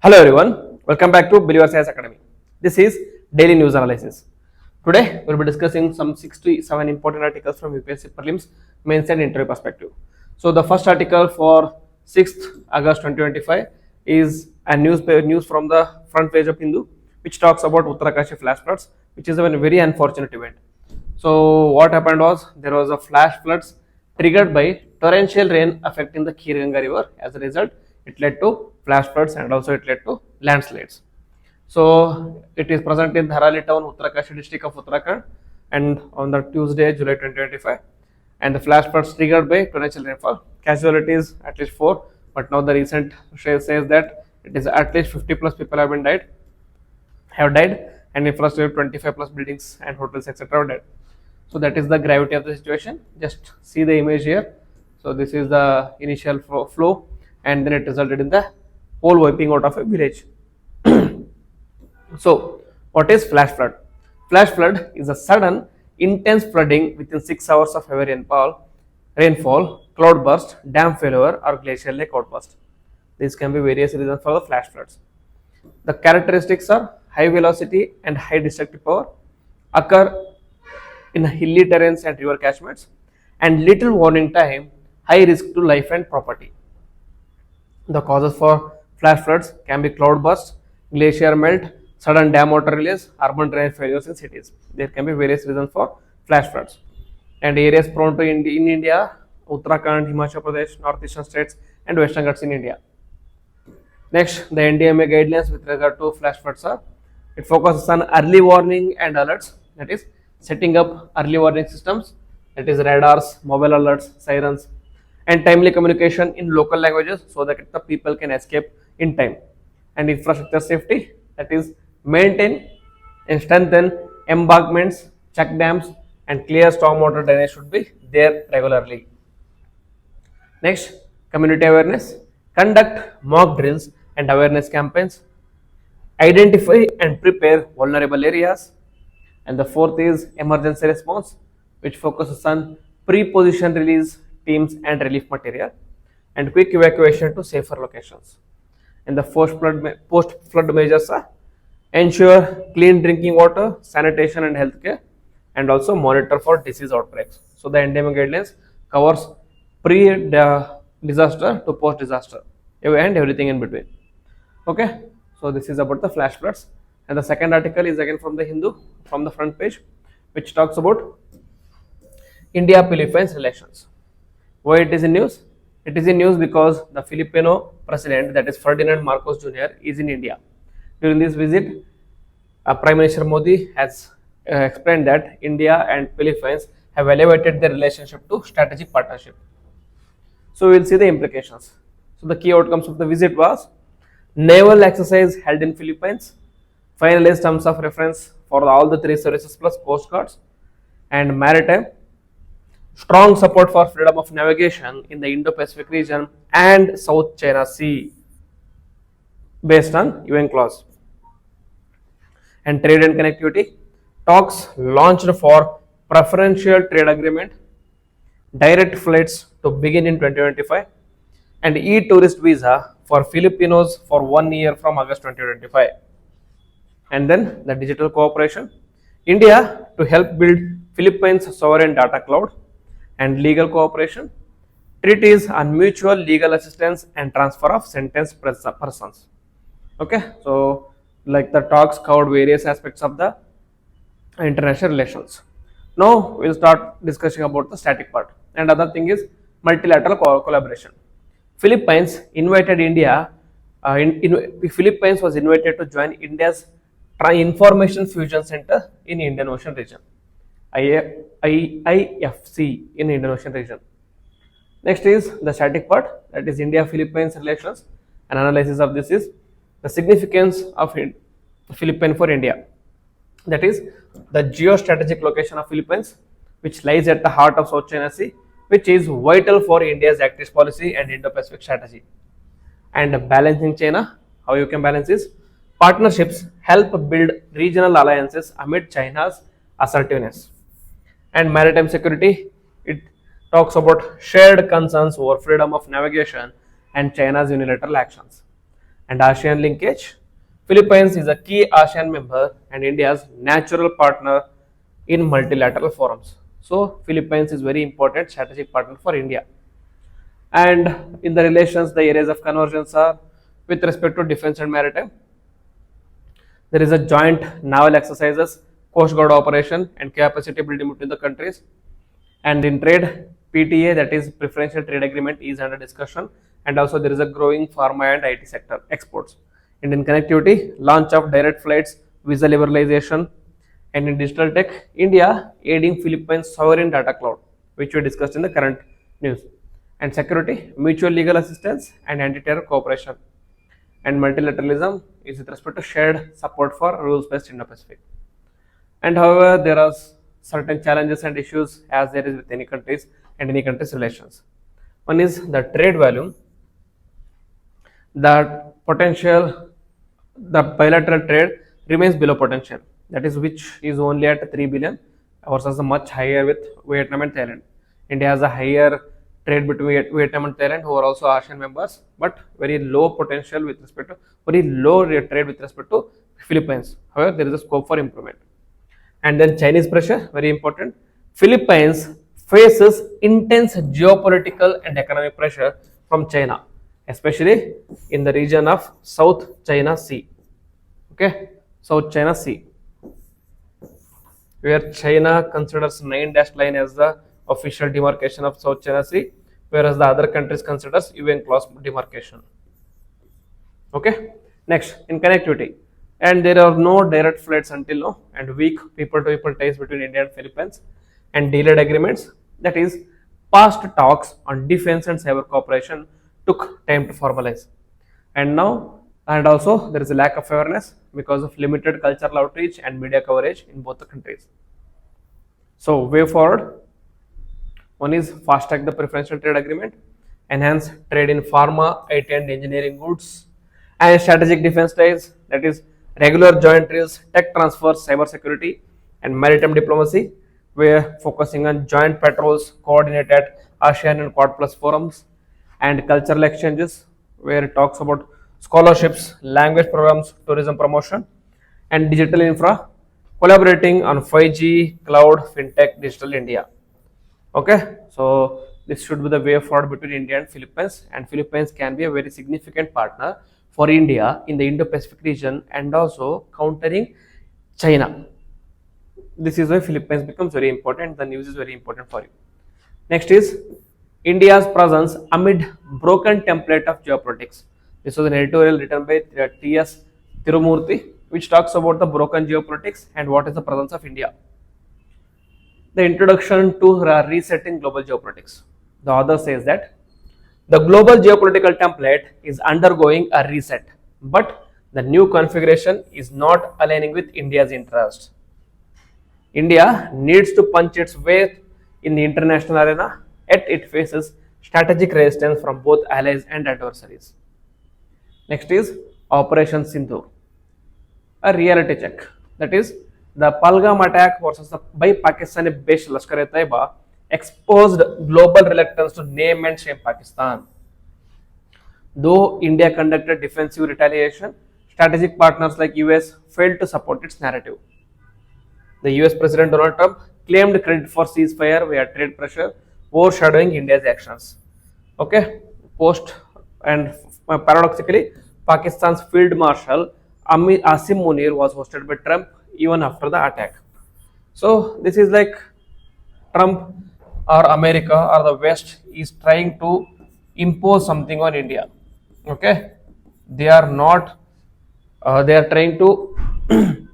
Hello everyone, welcome back to Believer Science Academy. This is Daily News Analysis. Today we will be discussing some 67 important articles from UPSC Prelims, Mains and Interview perspective. So the first article for 6th August 2025 is a news from the front page of Hindu, which talks about Uttarakashi flash floods, which is a very unfortunate event. So what happened was there was a flash floods triggered by torrential rain affecting the Khirganga river. As a result, it led to flash floods and also it led to landslides. So it is present in Dharali town, Uttarakashi district of Uttarakhand, and on the Tuesday, July 2025. And the flash floods triggered by torrential rainfall. Casualties at least 4, but now the recent says that it is at least 50 plus people have died, and infrastructure 25 plus buildings and hotels etc. have died. So that is the gravity of the situation. Just see the image here. So this is the initial flow, and then it resulted in the whole wiping out of a village. So what is flash flood? Flash flood is a sudden intense flooding within 6 hours of heavy rainfall, cloudburst, dam failure or glacial lake outburst. These can be various reasons for the flash floods. The characteristics are high velocity and high destructive power, occur in hilly terrains and river catchments, and little warning time, high risk to life and property. The causes for flash floods can be cloudburst, glacier melt, sudden dam water release, urban drainage failures in cities. There can be various reasons for flash floods. And areas prone to in India, Uttarakhand, Himachal Pradesh, northeastern states, and western Ghats in India. Next, the NDMA guidelines with regard to flash floods are: it focuses on early warning and alerts, that is, setting up early warning systems, that is, radars, mobile alerts, sirens, and timely communication in local languages so that the people can escape in time. And infrastructure safety, that is, maintain and strengthen embankments, check dams, and clear stormwater drainage should be there regularly. Next, community awareness, conduct mock drills and awareness campaigns, identify and prepare vulnerable areas. And the fourth is emergency response, which focuses on pre-position release teams and relief material, and quick evacuation to safer locations. And the post-flood measures are: ensure clean drinking water, sanitation and healthcare, and also monitor for disease outbreaks. So the NDMA guidelines covers pre-disaster to post-disaster and everything in between. Okay, so this is about the flash floods. And the second article is again from the Hindu, from the front page, which talks about India-Philippines relations. Why it is in news? It is in news because the Filipino president, that is Ferdinand Marcos Jr., is in India. During this visit, Prime Minister Modi has explained that India and Philippines have elevated their relationship to strategic partnership. So we will see the implications. So the key outcomes of the visit was: naval exercise held in Philippines, finalized terms of reference for all the 3 services plus coast guards, and maritime, strong support for freedom of navigation in the Indo-Pacific region and South China Sea based on UN clause. And trade and connectivity, talks launched for preferential trade agreement, direct flights to begin in 2025, and e-tourist visa for Filipinos for 1 year from August 2025. And then the digital cooperation, India to help build Philippines sovereign data cloud, and legal cooperation, treaties on mutual legal assistance and transfer of sentenced persons. Okay, so like the talks covered various aspects of the international relations. Now we'll start discussing about the static part, and other thing is multilateral collaboration. Philippines invited India. Philippines was invited to join India's Information Fusion Center in Indian Ocean region, IIFC in Indian Ocean region. Next is the static part, that is India-Philippines relations. An analysis of this is the significance of Philippines for India. That is the geostrategic location of Philippines, which lies at the heart of South China Sea, which is vital for India's Act East policy and Indo-Pacific strategy. And balancing China, how you can balance this? Partnerships help build regional alliances amid China's assertiveness. And maritime security, it talks about shared concerns over freedom of navigation and China's unilateral actions. And ASEAN linkage. Philippines is a key ASEAN member and India's natural partner in multilateral forums. So Philippines is very important strategic partner for India. And in the relations, the areas of convergence are with respect to defense and maritime. There is a joint naval exercises, coast guard operation, and capacity building between the countries. And in trade, PTA, that is preferential trade agreement, is under discussion. And also there is a growing pharma and IT sector exports. And in connectivity, launch of direct flights, visa liberalization, and in digital tech, India aiding Philippines sovereign data cloud, which we discussed in the current news. And security, mutual legal assistance, and anti-terror cooperation. And multilateralism is with respect to shared support for rules-based Indo-Pacific. And however, there are certain challenges and issues as there is with any countries and any countries' relations. One is the trade volume, the potential, the bilateral trade remains below potential. That is which is only at 3 billion versus a much higher with Vietnam and Thailand. India has a higher trade between Vietnam and Thailand, who are also ASEAN members, but very low potential with respect to very low trade with respect to Philippines. However, there is a scope for improvement. And then Chinese pressure, very important. Philippines faces intense geopolitical and economic pressure from China, especially in the region of South China Sea. Okay, South China Sea, where China considers 9-dash line as the official demarcation of South China Sea, whereas the other countries considers UN clause demarcation. Okay, next in connectivity, and there are no direct flights until now, and weak people-to-people ties between India and Philippines, and delayed agreements. That is, past talks on defense and cyber cooperation took time to formalize, and now, and also there is a lack of awareness because of limited cultural outreach and media coverage in both the countries. So way forward, one is fast track the preferential trade agreement, enhance trade in pharma, IT and engineering goods, and strategic defense ties, that is regular joint drills, tech transfers, cyber security, and maritime diplomacy. We're focusing on joint patrols coordinated ASEAN and Quad Plus forums, and cultural exchanges, where it talks about scholarships, language programs, tourism promotion, and digital infra, collaborating on 5G, cloud, fintech, digital India. Okay, so this should be the way forward between India and Philippines can be a very significant partner for India in the Indo-Pacific region and also countering China. This is why Philippines becomes very important. The news is very important for you. Next is India's presence amid broken template of geopolitics. This was an editorial written by T.S. Tirumurti, which talks about the broken geopolitics and what is the presence of India. The introduction to resetting global geopolitics. The author says that the global geopolitical template is undergoing a reset, but the new configuration is not aligning with India's interests. India needs to punch its weight in the international arena, yet it faces strategic resistance from both allies and adversaries. Next is Operation Sindhu, a reality check. That is, the Palgam attack versus by Pakistani-based Lashkar-e-Taiba exposed global reluctance to name and shame Pakistan. Though India conducted defensive retaliation, strategic partners like US failed to support its narrative. The US President Donald Trump claimed credit for ceasefire via trade pressure, overshadowing India's actions. Okay, post and paradoxically, Pakistan's Field Marshal Asim Munir was hosted by Trump even after the attack. So this is like Trump or America or the West is trying to impose something on India. Okay, they are not. They are trying to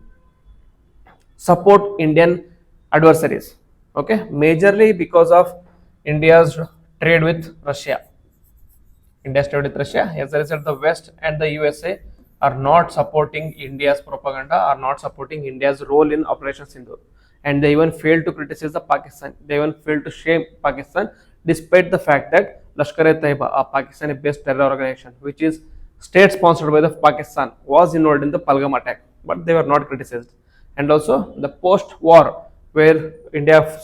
support Indian adversaries. Okay, majorly because of India's trade with Russia. India's trade with Russia. As a result, the West and the USA are not supporting India's propaganda, are not supporting India's role in Operation Sindhu, and they even failed to criticize the Pakistan. They even failed to shame Pakistan, despite the fact that Lashkar-e-Taiba, a Pakistani-based terror organization, which is state-sponsored by the Pakistan, was involved in the Palgam attack, but they were not criticized. And also the post-war, where India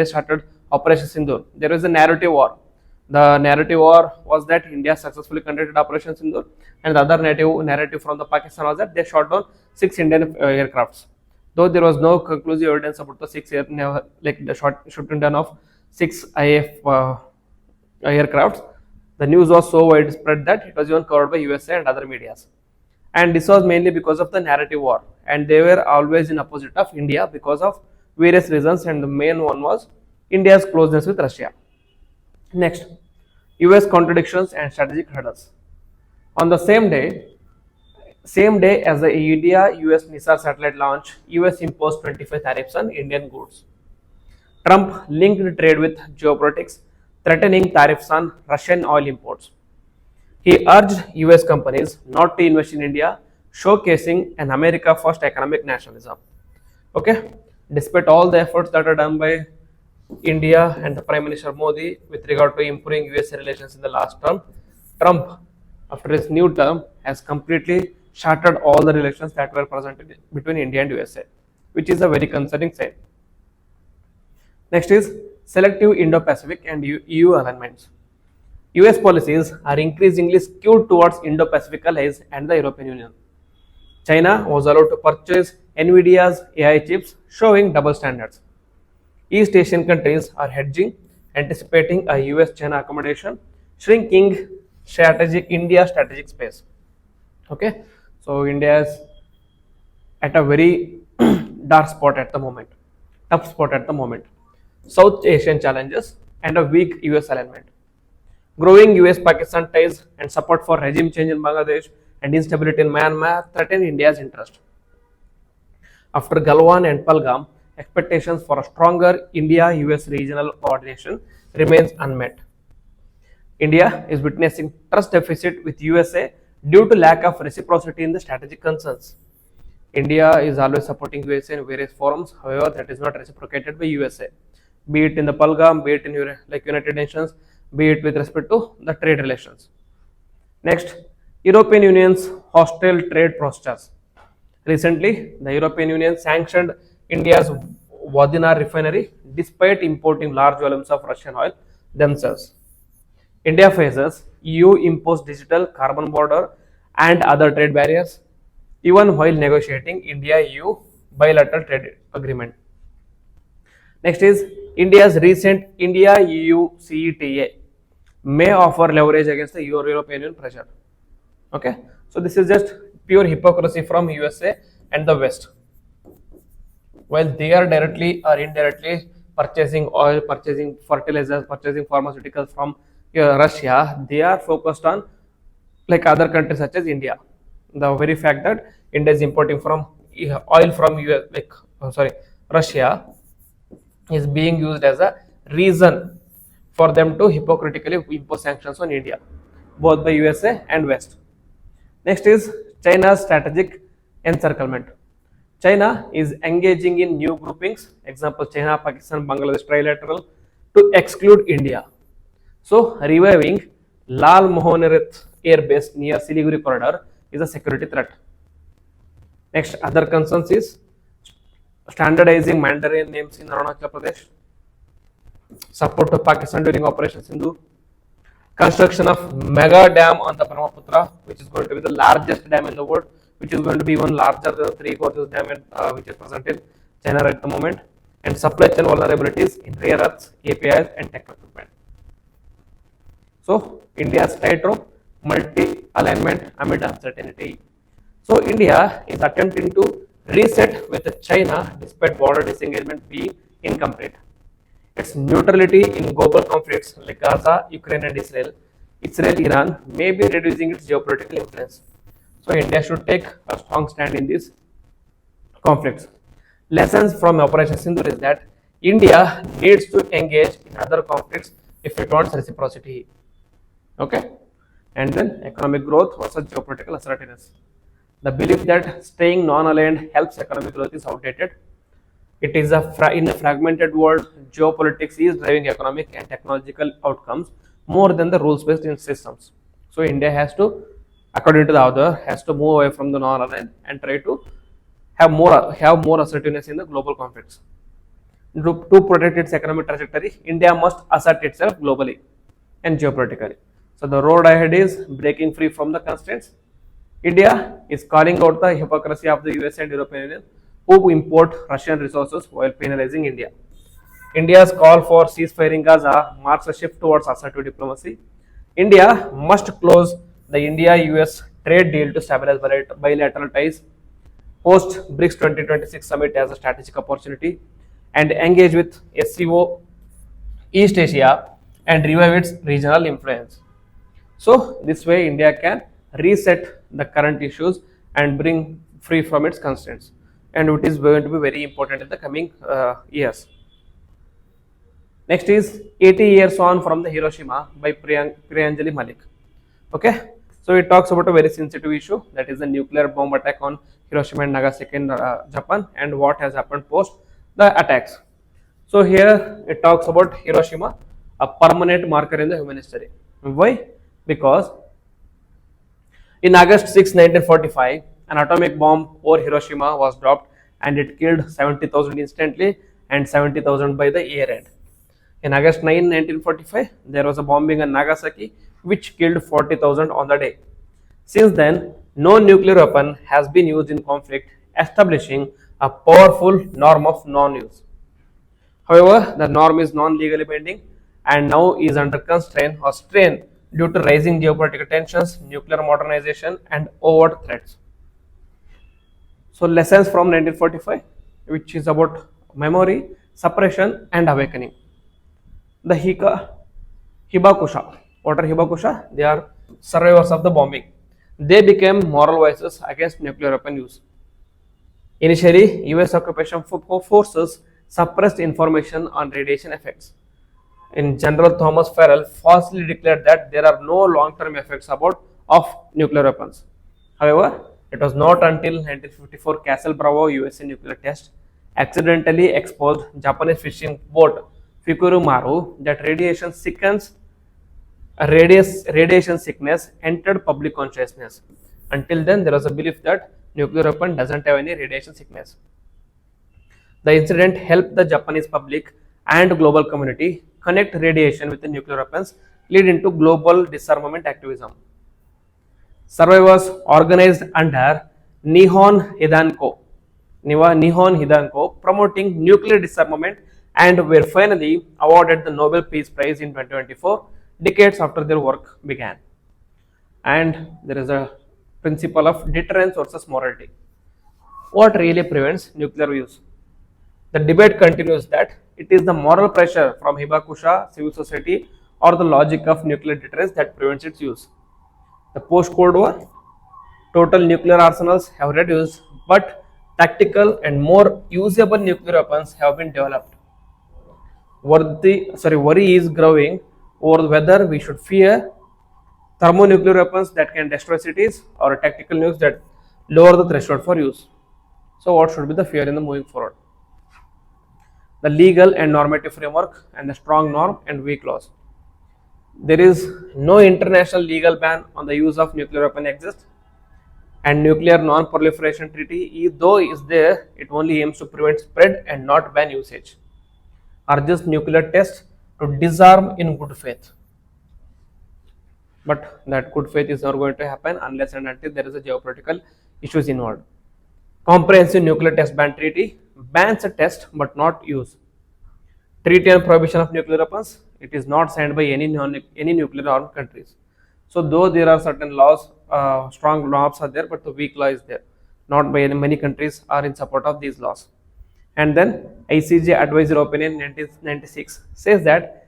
started Operation Sindhu, there was a narrative war The narrative war was that India successfully conducted Operation Sindoor, and the other narrative from the Pakistan was that they shot down 6 Indian aircrafts. Though there was no conclusive evidence about the like the shooting down of 6 IF aircrafts, the news was so widespread that it was even covered by USA and other medias. And this was mainly because of the narrative war, and they were always in opposite of India because of various reasons, and the main one was India's closeness with Russia. Next, US contradictions and strategic hurdles. On the same day as the India US missile satellite launch, US imposed 25 tariffs on Indian goods. Trump linked trade with geopolitics, threatening tariffs on Russian oil imports. He urged US companies not to invest in India, showcasing an America first economic nationalism. Okay, despite all the efforts that are done by India and the Prime Minister Modi with regard to improving US relations in the last term, Trump, after his new term, has completely shattered all the relations that were present between India and USA, which is a very concerning sign. Next is selective Indo-Pacific and EU alignments. US policies are increasingly skewed towards Indo-Pacific allies and the European Union. China was allowed to purchase Nvidia's AI chips, showing double standards. East Asian countries are hedging, anticipating a US-China accommodation, shrinking India strategic space. Okay, so India is at a very dark spot at the moment, tough spot at the moment. South Asian challenges and a weak US alignment. Growing US-Pakistan ties and support for regime change in Bangladesh and instability in Myanmar threaten India's interest. After Galwan and Palgam, expectations for a stronger India-US regional coordination remains unmet. India is witnessing trust deficit with USA due to lack of reciprocity in the strategic concerns. India is always supporting USA in various forums, however, that is not reciprocated by USA, be it in the Palgam, be it in United Nations, be it with respect to the trade relations. Next, European Union's hostile trade postures. Recently, the European Union sanctioned India's Vodina refinery despite importing large volumes of Russian oil themselves. India faces EU imposed digital carbon border and other trade barriers, even while negotiating India EU bilateral trade agreement. Next is India's recent India EU CETA may offer leverage against the European Union pressure. Okay, so this is just pure hypocrisy from USA and the West. While they are directly or indirectly purchasing oil, purchasing fertilizers, purchasing pharmaceuticals from Russia, they are focused on like other countries such as India. The very fact that India is importing from oil from Russia is being used as a reason for them to hypocritically impose sanctions on India, both by USA and West. Next is China's strategic encirclement. China is engaging in new groupings, example China, Pakistan, Bangladesh trilateral, to exclude India. So reviving Lal Mohoneret air base near Siliguri corridor is a security threat. Next, other concerns is standardizing Mandarin names in Arunachal Pradesh, support to Pakistan during Operation Sindhu, construction of mega dam on the Brahmaputra, which is going to be the largest dam in the world, which is going to be even larger than the 3/4 dam which is present in China at the moment, and supply chain vulnerabilities in rare earths, APIs, and tech equipment. So, India's tightrope, multi-alignment amid uncertainty. So, India is attempting to reset with China despite border disengagement being incomplete. Its neutrality in global conflicts like Gaza, Ukraine, and Israel, Iran may be reducing its geopolitical influence. So, India should take a strong stand in these conflicts. Lessons from Operation Sindhu is that India needs to engage in other conflicts if it wants reciprocity. Okay, and then economic growth versus geopolitical assertiveness. The belief that staying non-aligned helps economic growth is outdated. It is in a fragmented world, geopolitics is driving economic and technological outcomes more than the rules-based systems. So India has to, according to the author, has to move away from the non-aligned and try to have more assertiveness in the global conflicts. To protect its economic trajectory, India must assert itself globally. and geopolitically. So the road ahead is breaking free from the constraints. India is calling out the hypocrisy of the US and European Union who import Russian resources while penalizing India. India's call for ceasefire in Gaza marks a shift towards assertive diplomacy. India must close the India-US trade deal to stabilize bilateral ties, host BRICS 2026 summit as a strategic opportunity, and engage with SCO East Asia and revive its regional influence. So this way India can reset the current issues and bring free from its constraints, and it is going to be very important in the coming years. Next is 80 years on from the Hiroshima by Priyanjali Malik. Okay, so it talks about a very sensitive issue, that is the nuclear bomb attack on Hiroshima and Nagasaki in Japan and what has happened post the attacks. So here it talks about Hiroshima, a permanent marker in the human history. Why? Because in August 6, 1945, an atomic bomb over Hiroshima was dropped and it killed 70,000 instantly and 70,000 by the year end. In August 9, 1945, there was a bombing in Nagasaki which killed 40,000 on the day. Since then, no nuclear weapon has been used in conflict, establishing a powerful norm of non-use. However, the norm is non-legally binding and now is under constraint or strain due to rising geopolitical tensions, nuclear modernization, and overt threats. So, lessons from 1945, which is about memory, suppression, and awakening. The Hibakusha. What are Hibakusha? They are survivors of the bombing. They became moral voices against nuclear weapon use. Initially, US occupation forces suppressed information on radiation effects. In General Thomas Farrell falsely declared that there are no long-term effects of nuclear weapons. However, it was not until 1954 Castle Bravo USA nuclear test accidentally exposed Japanese fishing boat Fikurumaru that radiation sickness entered public consciousness. Until then, there was a belief that nuclear weapon doesn't have any radiation sickness. The incident helped the Japanese public and global community connect radiation with the nuclear weapons, leading to global disarmament activism. Survivors organized under Nihon Hidanko, promoting nuclear disarmament, and were finally awarded the Nobel Peace Prize in 2024, decades after their work began. And there is a principle of deterrence versus morality. What really prevents nuclear use? The debate continues that it is the moral pressure from Hibakusha, civil society, or the logic of nuclear deterrence that prevents its use. The post-Cold War, total nuclear arsenals have reduced, but tactical and more usable nuclear weapons have been developed. Worry is growing over whether we should fear thermonuclear weapons that can destroy cities or tactical nukes that lower the threshold for use. So, what should be the fear in the moving forward? The legal and normative framework and the strong norm and weak laws. There is no international legal ban on the use of nuclear weapon exists, and nuclear non-proliferation treaty, though is there, it only aims to prevent spread and not ban usage. Urges nuclear tests to disarm in good faith. But that good faith is not going to happen unless and until there is a geopolitical issues involved. Comprehensive nuclear test ban treaty bans a test but not use. Treaty on prohibition of nuclear weapons, it is not signed by any nuclear armed countries. So though there are certain laws, strong laws are there, but the weak law is there. Not by many countries are in support of these laws. And then ICJ advisory opinion 1996 says that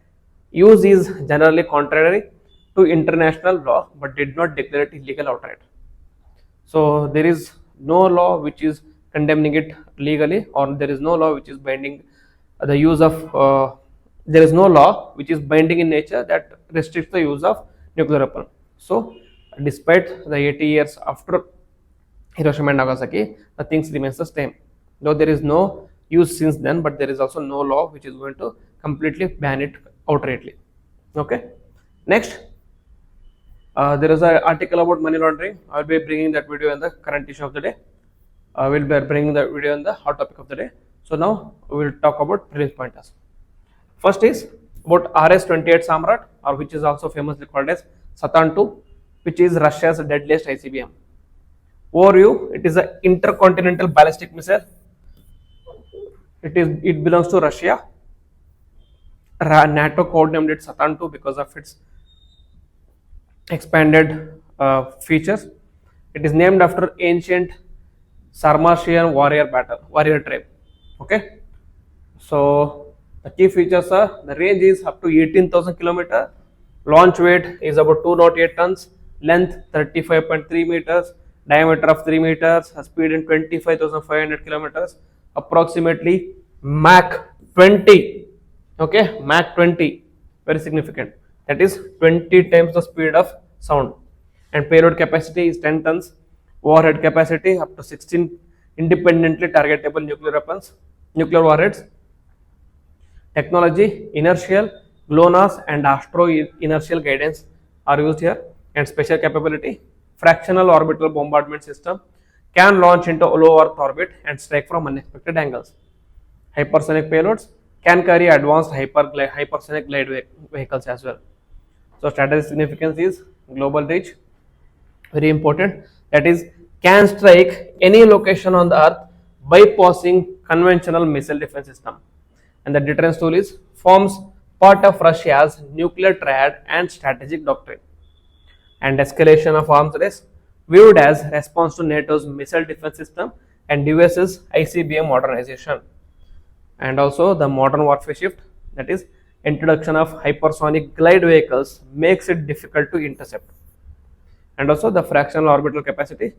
use is generally contrary to international law but did not declare it illegal outright. So there is no law which is condemning it legally, or there is no law which is binding the use of there is no law which is binding in nature that restricts the use of nuclear weapon. So despite the 80 years after Hiroshima and Nagasaki, the things remains the same. Though there is no use since then, but there is also no law which is going to completely ban it outrightly. Okay. Next, there is an article about money laundering. I will be bringing that video in the current issue of the day. I will be bringing the video in the hot topic of the day. So now we will talk about previous pointers. First is, about RS-28 Samrat, or which is also famously called as Saturn II, which is Russia's deadliest ICBM. Overview: it is an intercontinental ballistic missile. It belongs to Russia. NATO codenamed it Saturn II because of its expanded features. It is named after ancient Sarmatian warrior tribe. Okay, so the key features are: the range is up to 18,000 km, launch weight is about 208 tons, length 35.3 meters, diameter of 3 meters, speed in 25,500 kilometers, approximately Mach 20. Okay, Mach 20, very significant. That is 20 times the speed of sound. And payload capacity is 10 tons. Warhead capacity up to 16 independently targetable nuclear warheads. Technology: inertial, GLONASS and astro inertial guidance are used here. And special capability: fractional orbital bombardment system, can launch into low Earth orbit and strike from unexpected angles. Hypersonic payloads, can carry advanced hypersonic glide vehicles as well. So strategic significance is global reach, very important. That is, can strike any location on the earth bypassing conventional missile defense system. And the deterrence tool is forms part of Russia's nuclear triad and strategic doctrine. And escalation of arms race, viewed as response to NATO's missile defense system and US's ICBM modernization. And also the modern warfare shift, that is, introduction of hypersonic glide vehicles makes it difficult to intercept. And also the fractional orbital capacity,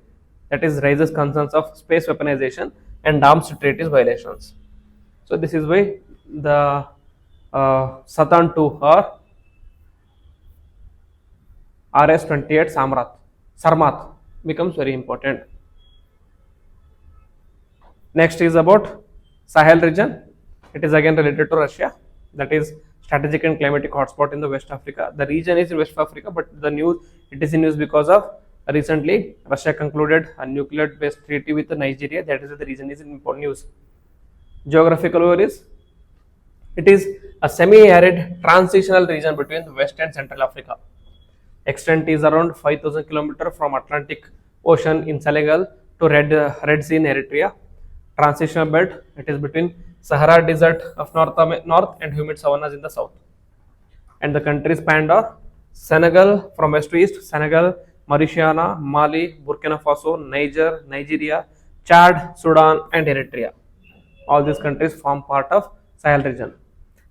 that is, raises concerns of space weaponization and arms treaties violations. So this is why the Saturn II or RS-28 Sarmat becomes very important. Next is about Sahel region. It is again related to Russia, that is strategic and climatic hotspot in the West Africa. The region is in West Africa, but it is in news because of recently Russia concluded a nuclear based treaty with Nigeria. That is why the region is in important news. Geographical overview: it is a semi-arid transitional region between West and Central Africa. Extent is around 5,000 km from Atlantic Ocean in Senegal to Red Sea in Eritrea. Transitional belt, it is between Sahara Desert of north and humid savannas in the south. And the countries spanned are Senegal from west to east, Senegal, Mauritania, Mali, Burkina Faso, Niger, Nigeria, Chad, Sudan and Eritrea. All these countries form part of Sahel region.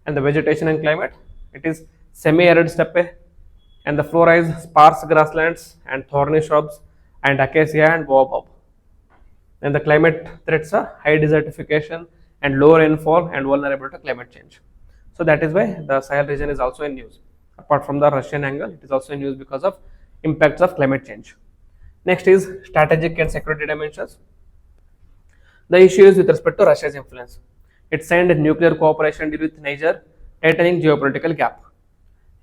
And the vegetation and climate, it is semi-arid steppe, and the flora is sparse grasslands and thorny shrubs and acacia and baobab. And the climate threats are high desertification and low rainfall and vulnerable to climate change. So that is why the Sahel region is also in news. Apart from the Russian angle, it is also in news because of impacts of climate change. Next is strategic and security dimensions. The issue is with respect to Russia's influence. It signed a nuclear cooperation deal with Niger, tightening geopolitical gap.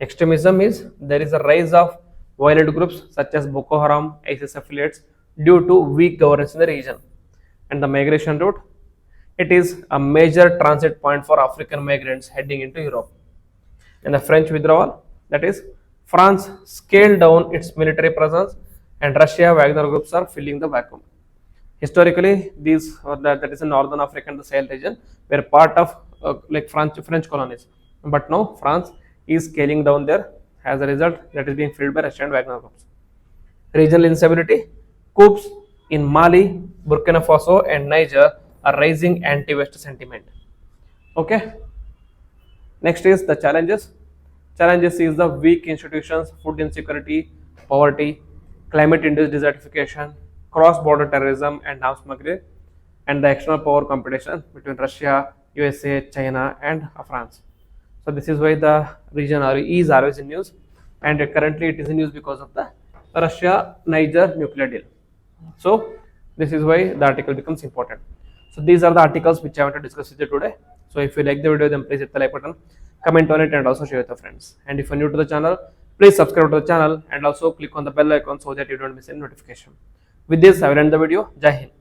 Extremism is there is a rise of violent groups such as Boko Haram, ISIS affiliates due to weak governance in the region. And the migration route, it is a major transit point for African migrants heading into Europe. And the French withdrawal, that is, France scaled down its military presence and Russia Wagner groups are filling the vacuum. Historically, these that is in Northern Africa and the Sahel region were part of like French colonies, but now France is scaling down there. As a result, that is being filled by Russian Wagner groups. Regional instability, coups in Mali, Burkina Faso and Niger are raising anti-West sentiment. Okay. Next is the challenges. Challenges is the weak institutions, food insecurity, poverty, climate-induced desertification, cross-border terrorism and arms smuggling, and the external power competition between Russia, USA, China and France. So this is why the region is always in news, and currently it is in news because of the Russia-Niger nuclear deal. So this is why the article becomes important. So these are the articles which I want to discuss with you today. So if you like the video, then please hit the like button, comment on it and also share with your friends. And if you are new to the channel, please subscribe to the channel and also click on the bell icon so that you don't miss any notification. With this, I will end the video. Jai Hind.